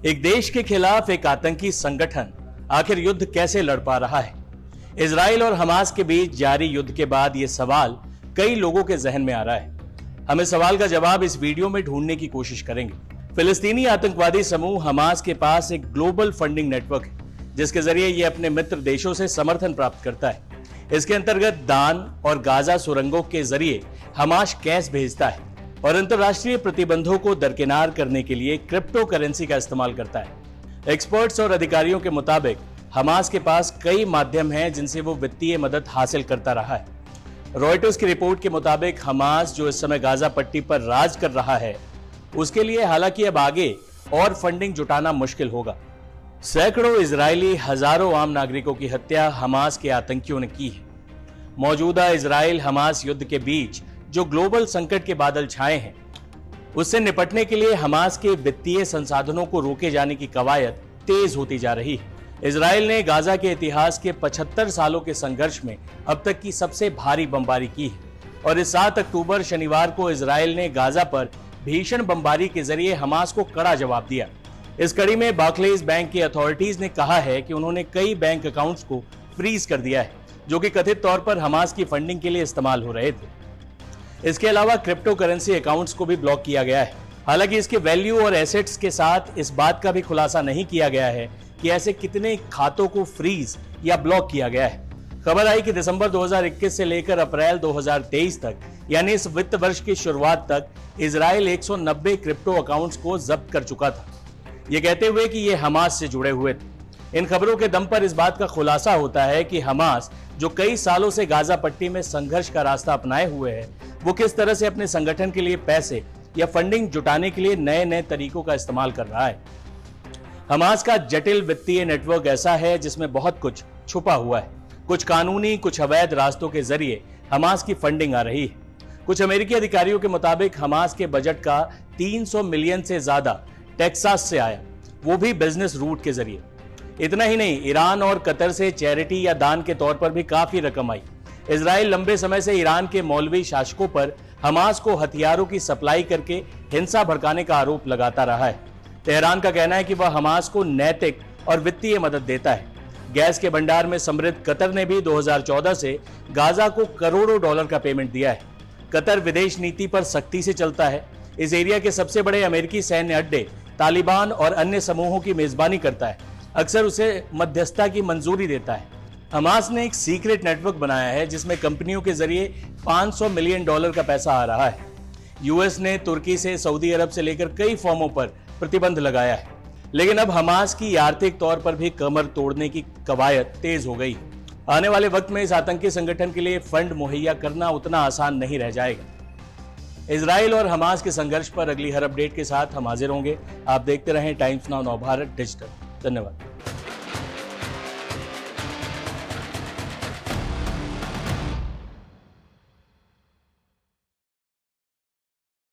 एक देश के खिलाफ एक आतंकी संगठन आखिर युद्ध कैसे लड़ पा रहा है? इजराइल और हमास के बीच जारी युद्ध के बाद यह सवाल कई लोगों के जहन में आ रहा है। हम इस सवाल का जवाब इस वीडियो में ढूंढने की कोशिश करेंगे। फिलिस्तीनी आतंकवादी समूह हमास के पास एक ग्लोबल फंडिंग नेटवर्क है, जिसके जरिए यह अपने मित्र देशों से समर्थन प्राप्त करता है। इसके अंतर्गत दान और गाजा सुरंगों के जरिए हमास कैश भेजता है और अंतरराष्ट्रीय प्रतिबंधों को दरकिनार करने के लिए क्रिप्टो करेंसी का इस्तेमाल करता है। एक्सपर्ट्स और अधिकारियों के मुताबिक हमास के पास कई माध्यम हैं जिनसे वो वित्तीय मदद हासिल करता रहा है। रॉयटर्स की रिपोर्ट के मुताबिक हमास जो इस समय गाजा पट्टी पर राज कर रहा है, उसके लिए हालांकि अब आगे और फंडिंग जुटाना मुश्किल होगा। सैकड़ों इजरायली, हजारों आम नागरिकों की हत्या हमास के आतंकियों ने की है। मौजूदा इजराइल हमास युद्ध के बीच जो ग्लोबल संकट के बादल छाए हैं, उससे निपटने के लिए हमास के वित्तीय संसाधनों को रोके जाने की कवायद तेज होती जा रही है। इजराइल ने गाजा के इतिहास के 75 सालों के संघर्ष में अब तक की सबसे भारी बमबारी की है और इस 7 अक्टूबर शनिवार को इजराइल ने गाजा पर भीषण बमबारी के जरिए हमास को कड़ा जवाब दिया। इस कड़ी में बार्कलेज बैंक की अथॉरिटीज ने कहा है कि उन्होंने कई बैंक अकाउंट्स को फ्रीज कर दिया है, जो कि कथित तौर पर हमास की फंडिंग के लिए इस्तेमाल हो रहे थे। इसके अलावा क्रिप्टो करेंसी अकाउंट्स को भी ब्लॉक किया गया है। हालांकि इसके वैल्यू और एसेट्स के साथ इस बात का भी खुलासा नहीं किया गया है कि ऐसे कितने खातों को फ्रीज या ब्लॉक किया गया है। खबर आई कि दिसंबर 2021 से लेकर अप्रैल 2023 तक, यानी इस वित्त वर्ष की शुरुआत तक, इजराइल 190 क्रिप्टो अकाउंट्स को जब्त कर चुका था, ये कहते हुए कि ये हमास से जुड़े हुए थे। इन खबरों के दम पर इस बात का खुलासा होता है कि हमास, जो कई सालों से गाजा पट्टी में संघर्ष का रास्ता अपनाए हुए है, वो किस तरह से अपने संगठन के लिए पैसे या फंडिंग जुटाने के लिए नए नए तरीकों का इस्तेमाल कर रहा है। हमास का जटिल वित्तीय नेटवर्क ऐसा है जिसमें बहुत कुछ छुपा हुआ है। कुछ कानूनी, कुछ अवैध रास्तों के जरिए हमास की फंडिंग आ रही है। कुछ अमेरिकी अधिकारियों के मुताबिक हमास के बजट का 300 मिलियन से ज्यादा टेक्सास से आया, वो भी बिजनेस रूट के जरिए। इतना ही नहीं, ईरान और कतर से चैरिटी या दान के तौर पर भी काफी रकम आई। इजराइल लंबे समय से ईरान के मौलवी शासकों पर हमास को हथियारों की सप्लाई करके हिंसा भड़काने का आरोप लगाता रहा है। तेहरान का कहना है कि वह हमास को नैतिक और वित्तीय मदद देता है। गैस के भंडार में समृद्ध कतर ने भी 2014 से गाजा को करोड़ों डॉलर का पेमेंट दिया है। कतर विदेश नीति पर सख्ती से चलता है। इस एरिया के सबसे बड़े अमेरिकी सैन्य अड्डे तालिबान और अन्य समूहों की मेजबानी करता है, अक्सर उसे मध्यस्थता की मंजूरी देता है। हमास ने एक सीक्रेट नेटवर्क बनाया है जिसमें कंपनियों के जरिए 500 मिलियन डॉलर का पैसा आ रहा है। यूएस ने तुर्की से, सऊदी अरब से लेकर कई फर्मों पर प्रतिबंध लगाया है, लेकिन अब हमास की आर्थिक तौर पर भी कमर तोड़ने की कवायद तेज हो गई। आने वाले वक्त में इस आतंकी संगठन के लिए फंड मुहैया करना उतना आसान नहीं रह जाएगा। इजराइल और हमास के संघर्ष पर अगली हर अपडेट के साथ हम हाजिर होंगे। आप देखते रहें टाइम्स नाउ नवभारत डिजिटल। धन्यवाद।